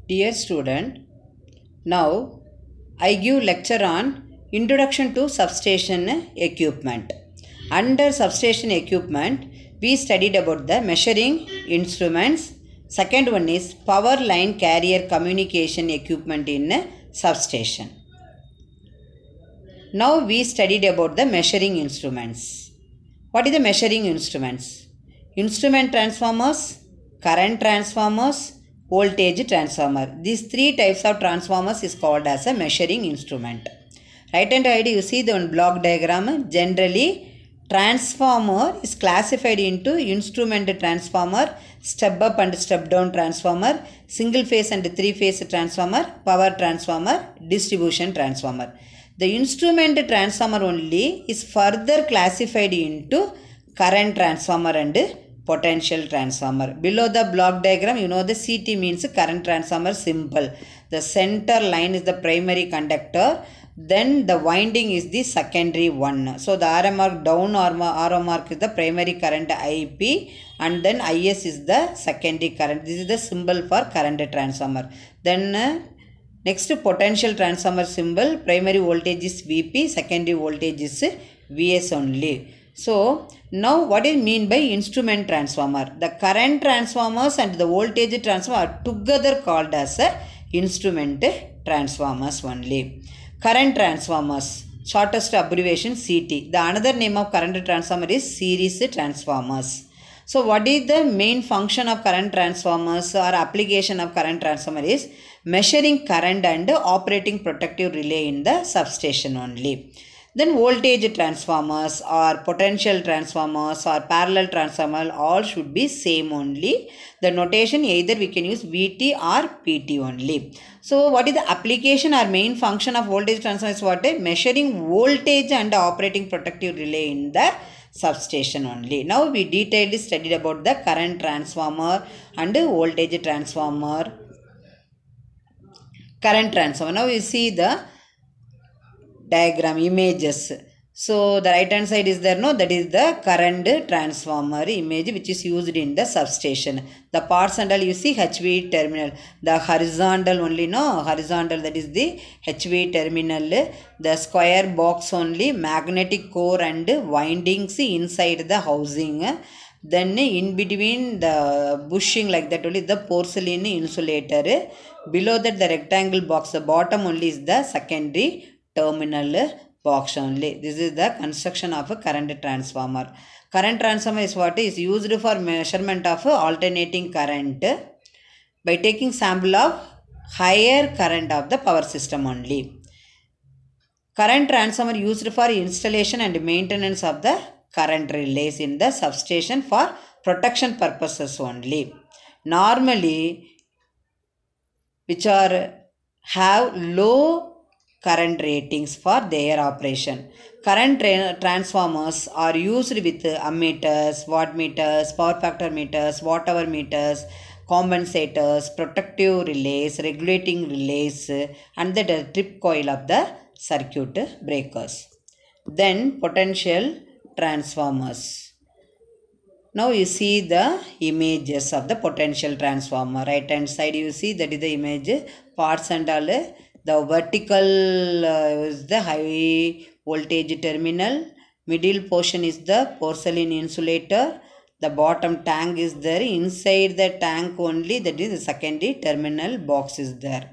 Dear student, now I give lecture on Introduction to Substation Equipment. Under substation equipment, we studied about the measuring instruments. Second one is power line carrier communication equipment in substation. Now we studied about the measuring instruments. What is the measuring instruments? Instrument transformers, current transformers, voltage transformer. These three types of transformers is called as a measuring instrument. Right hand side you see the one block diagram. Generally transformer is classified into instrument transformer, step up and step down transformer, single phase and three phase transformer, power transformer, distribution transformer. The instrument transformer only is further classified into current transformer and potential transformer. Below the block diagram, you know the CT means current transformer symbol. The center line is the primary conductor. Then the winding is the secondary one. So the RM mark down arrow mark is the primary current IP and then IS is the secondary current. This is the symbol for current transformer. Then next potential transformer symbol, primary voltage is VP, secondary voltage is VS only. So now what is mean by instrument transformer? The current transformers and the voltage transformer are together called as a instrument transformers only. Current transformers, shortest abbreviation CT. The another name of current transformer is series transformers. So what is the main function of current transformers or application of current transformer is measuring current and operating protective relay in the substation only. Then voltage transformers or potential transformers or parallel transformer all should be same only. The notation either we can use VT or PT only. So what is the application or main function of voltage transformer is what? Measuring voltage and operating protective relay in the substation only. Now we detailedly studied about the current transformer and voltage transformer. Current transformer. Now we see the diagram images. So the right hand side is there, no, that is the current transformer image which is used in the substation. The parts and all you see HV terminal. The horizontal only, no, horizontal, that is the HV terminal. The square box only, magnetic core and windings inside the housing. Then in between the bushing like that only the porcelain insulator. Below that the rectangle box, the bottom only is the secondary terminal box only. This is the construction of a current transformer. Current transformer is what is used for measurement of alternating current by taking sample of higher current of the power system only. Current transformer used for installation and maintenance of the current relays in the substation for protection purposes only. Normally, which are have low current ratings for their operation. Current transformers are used with ammeters, wattmeters, power factor meters, watt hour meters, compensators, protective relays, regulating relays and the trip coil of the circuit breakers. Then potential transformers. Now you see the images of the potential transformer. Right hand side you see that is the image, parts and all. The vertical is the high voltage terminal. Middle portion is the porcelain insulator. The bottom tank is there. Inside the tank only, that is the secondary terminal box is there.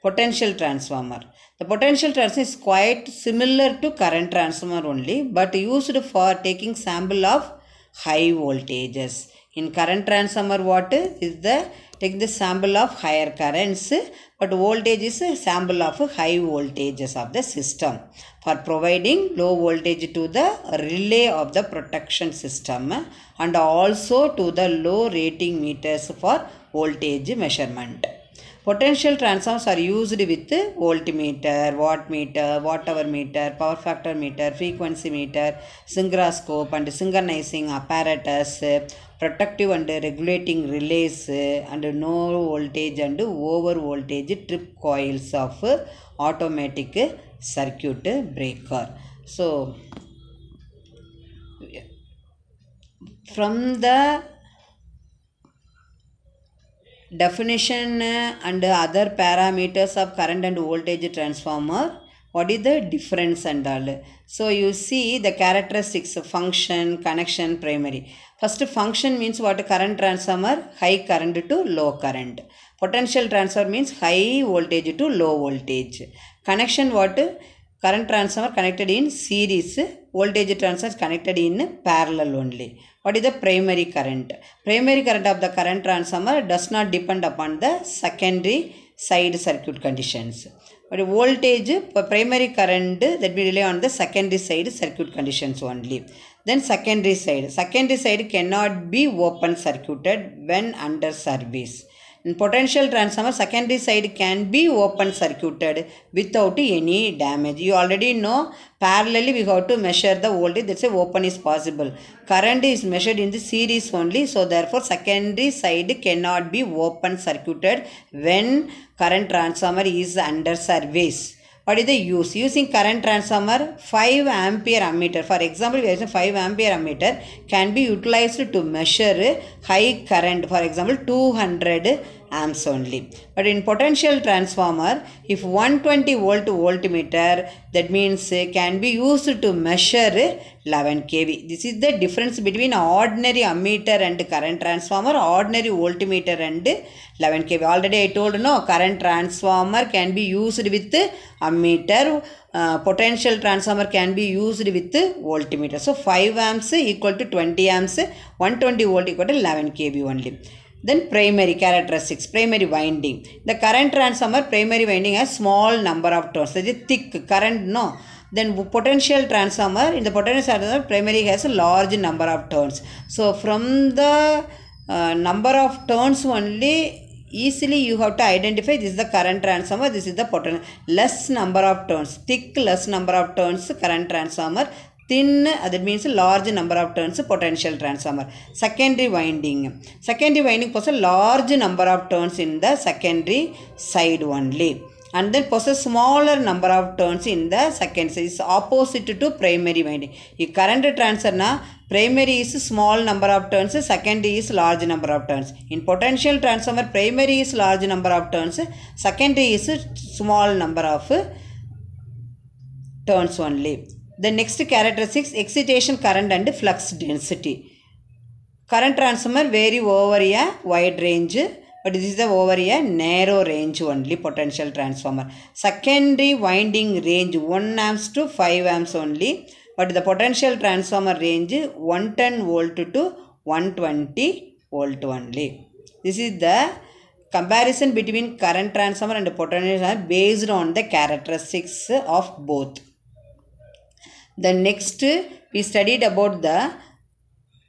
Potential transformer. The potential transformer is quite similar to current transformer only, but used for taking sample of high voltages. In current transformer what is the take the sample of higher currents, but voltage is a sample of high voltages of the system for providing low voltage to the relay of the protection system and also to the low rating meters for voltage measurement. Potential transformers are used with voltmeter, wattmeter, watt hour meter, power factor meter, frequency meter, synchronoscope and synchronizing apparatus, protective and regulating relays and no voltage and over voltage trip coils of automatic circuit breaker. So from the definition and other parameters of current and voltage transformer. What is the difference and all? So you see the characteristics, function, connection, primary. First, function means what? Current transformer, high current to low current. Potential transfer means high voltage to low voltage. Connection what? Current transformer connected in series, voltage transformer connected in parallel only. What is the primary current? Primary current of the current transformer does not depend upon the secondary side circuit conditions. But voltage, primary current, that will rely on the secondary side circuit conditions only. Then secondary side cannot be open circuited when under service. In potential transformer, secondary side can be open circuited without any damage. You already know parallelly we have to measure the voltage. That's why open is possible. Current is measured in the series only. So therefore secondary side cannot be open circuited when current transformer is under service. What is the use? Using current transformer, 5 ampere ammeter. For example, we have 5 ampere ammeter can be utilized to measure high current. For example, 200 amps only. But in potential transformer, if 120 volt voltmeter, that means can be used to measure 11 kV. This is the difference between ordinary ammeter and current transformer, ordinary voltmeter and 11 kV. Already I told no, current transformer can be used with ammeter, potential transformer can be used with voltmeter. So 5 amps equal to 20 amps, 120 volt equal to 11 kV only. Then primary characteristics, primary winding. The current transformer primary winding has small number of turns. That is thick current, no. Then potential transformer, in the potential transformer primary has a large number of turns. So from the number of turns only, easily you have to identify this is the current transformer, this is the potential. Less number of turns, thick less number of turns current transformer, thin that means large number of turns potential transformer. Secondary winding possesses large number of turns in the secondary side only, and then possess smaller number of turns in the second side. Is opposite to primary winding. If current transfer na, primary is small number of turns, secondary is large number of turns. In potential transformer, primary is large number of turns, secondary is small number of turns only. The next characteristics, excitation current and flux density. Current transformer vary over a wide range, but this is the over a narrow range only, potential transformer. Secondary winding range 1 amps to 5 amps only, but the potential transformer range 110 volt to 120 volt only. This is the comparison between current transformer and potential transformer based on the characteristics of both. The next we studied about the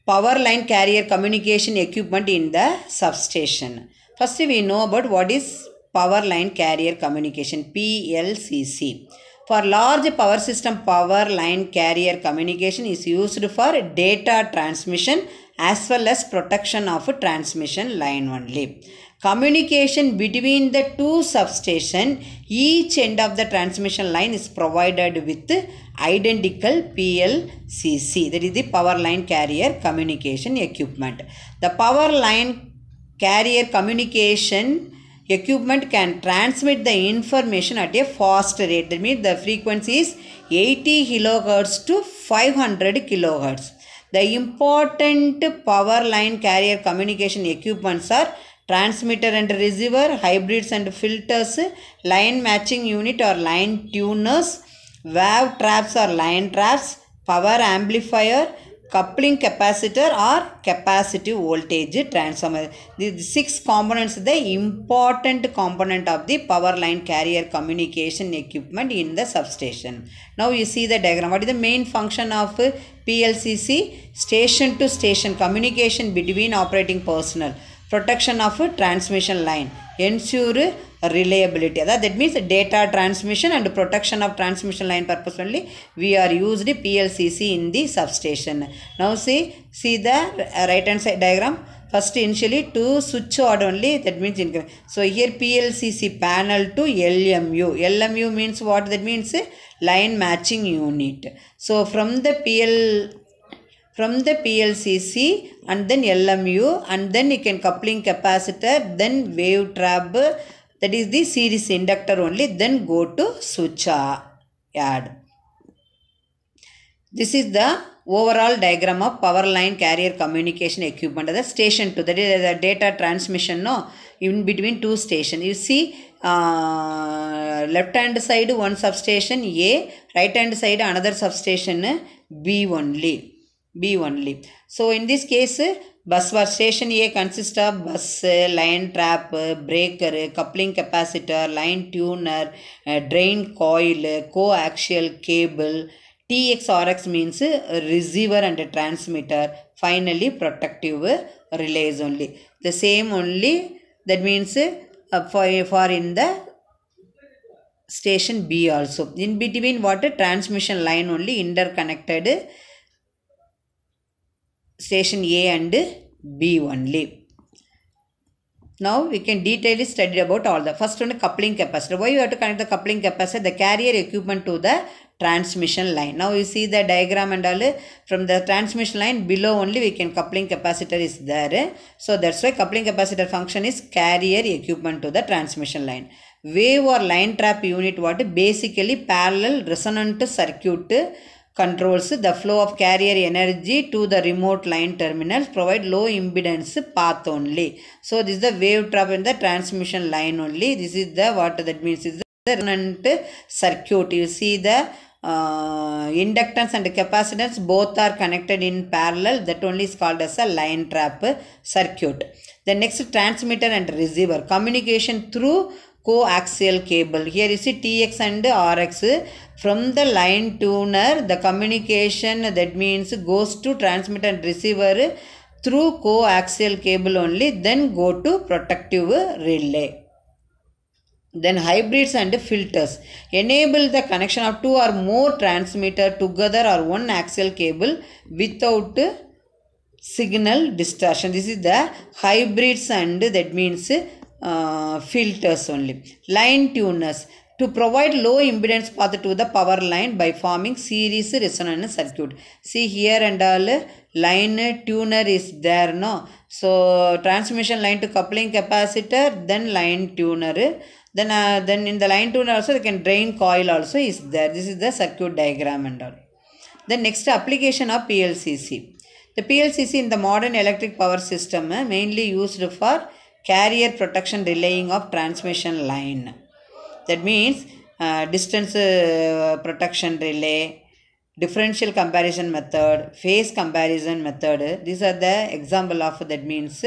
power line carrier communication equipment in the substation. First we know about what is power line carrier communication, PLCC. For large power system, power line carrier communication is used for data transmission as well as protection of transmission line only. Communication between the two substations, each end of the transmission line is provided with identical PLCC. That is the power line carrier communication equipment. The power line carrier communication equipment can transmit the information at a fast rate. That means the frequency is 80 kHz to 500 kHz. The important power line carrier communication equipments are transmitter and receiver, hybrids and filters, line matching unit or line tuners, wave traps or line traps, power amplifier, coupling capacitor or capacitive voltage transformer. These 6 components are the important component of the power line carrier communication equipment in the substation. Now you see the diagram. What is the main function of PLCC? Station to station communication between operating personnel. Protection of transmission line, ensure reliability. That means data transmission and protection of transmission line purpose only we are used PLCC in the substation. Now see the right hand side diagram. First initially to switch odd only, that means so here PLCC panel to LMU. LMU means what? That means line matching unit. So from the from the PLCC and then LMU, and then you can coupling capacitor, then wave trap, that is the series inductor only, then go to switch yard. This is the overall diagram of power line carrier communication equipment. The station 2, that is the data transmission in between two stations. You see left hand side one substation A, right hand side another substation B only. So in this case, bus for station A consists of bus, line trap, breaker, coupling capacitor, line tuner, drain coil, coaxial cable. TX RX means receiver and transmitter. Finally, protective relays only. The same only, that means for in the station B also. In between what? Transmission line only interconnected station A and B only. Now we can detail study about all the first one, coupling capacitor. Why you have to connect the coupling capacitor, the carrier equipment to the transmission line. Now you see the diagram and all, from the transmission line below only we can coupling capacitor is there. So that's why coupling capacitor function is carrier equipment to the transmission line. Wave or line trap unit what? Basically parallel resonant circuit controls the flow of carrier energy to the remote line terminals, provide low impedance path only. So this is the wave trap in the transmission line only. This is the what that means is the resonant circuit. You see the inductance and capacitance both are connected in parallel, that only is called as a line trap circuit. The next, transmitter and receiver communication through coaxial cable. Here you see TX and RX. From the line tuner, the communication that means goes to transmitter and receiver through coaxial cable only, then go to protective relay. Then hybrids and filters enable the connection of two or more transmitter together or one axial cable without signal distortion. This is the hybrids and that means filters only. Line tuners to provide low impedance path to the power line by forming series resonant circuit. See here and all line tuner is there, no? So transmission line to coupling capacitor, then line tuner, then in the line tuner also they can drain coil also is there. This is the circuit diagram and all. The next, application of PLCC. The PLCC in the modern electric power system mainly used for carrier protection relaying of transmission line. That means distance protection relay, differential comparison method, phase comparison method. These are the example of that means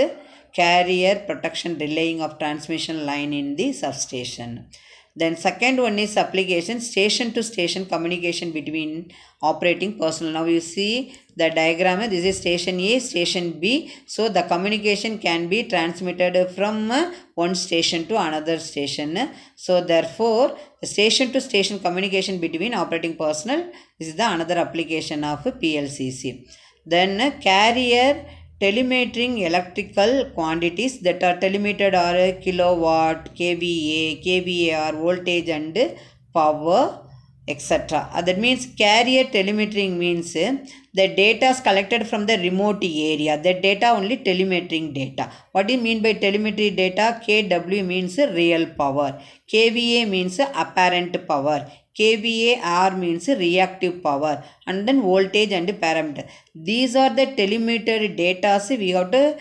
carrier protection relaying of transmission line in the substation. Then second one is application station to station communication between operating personnel. Now you see the diagram, this is station A, station B. So the communication can be transmitted from one station to another station. So therefore the station to station communication between operating personnel, this is the another application of PLCC. Then carrier telemetering electrical quantities that are telemetered are kilowatt, kVA, kVAR, voltage and power, etc. That means carrier telemetering means the data is collected from the remote area. That data only telemetering data. What do you mean by telemetry data? kW means real power, kVA means apparent power, kVAR means reactive power, and then voltage and parameter. These are the telemeter data we have to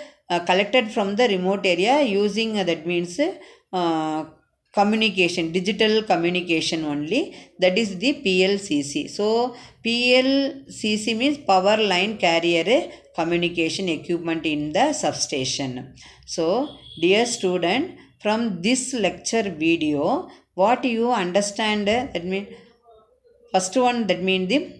collected from the remote area using that means communication, digital communication only. That is the PLCC. So PLCC means power line carrier communication equipment in the substation. So dear student, from this lecture video, what you understand, that means first one, that means the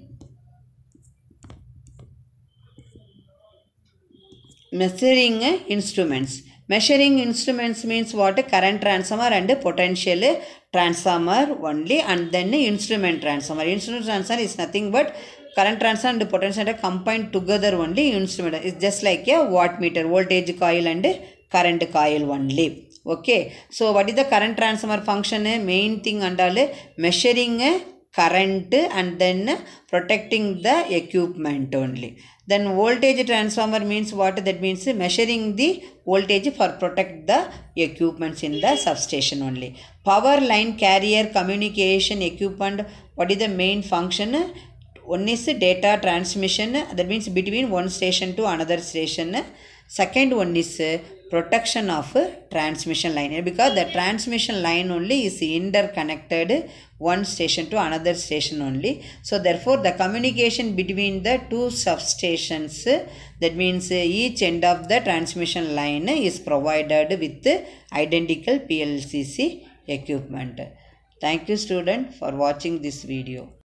measuring instruments. Measuring instruments means what? Current transformer and potential transformer only, and then instrument transformer. Instrument transformer is nothing but current transformer and potential combined together only. Instrument is just like a wattmeter, voltage coil and current coil only. Okay, so what is the current transformer function? Main thing and all measuring current and then protecting the equipment only. Then voltage transformer means what? That means measuring the voltage for protect the equipments in the substation only. Power line carrier communication equipment, what is the main function? One is data transmission, that means between one station to another station. Second one is protection of transmission line, because the transmission line only is interconnected one station to another station only. So therefore the communication between the two substations, that means each end of the transmission line is provided with identical PLCC equipment. Thank you student for watching this video.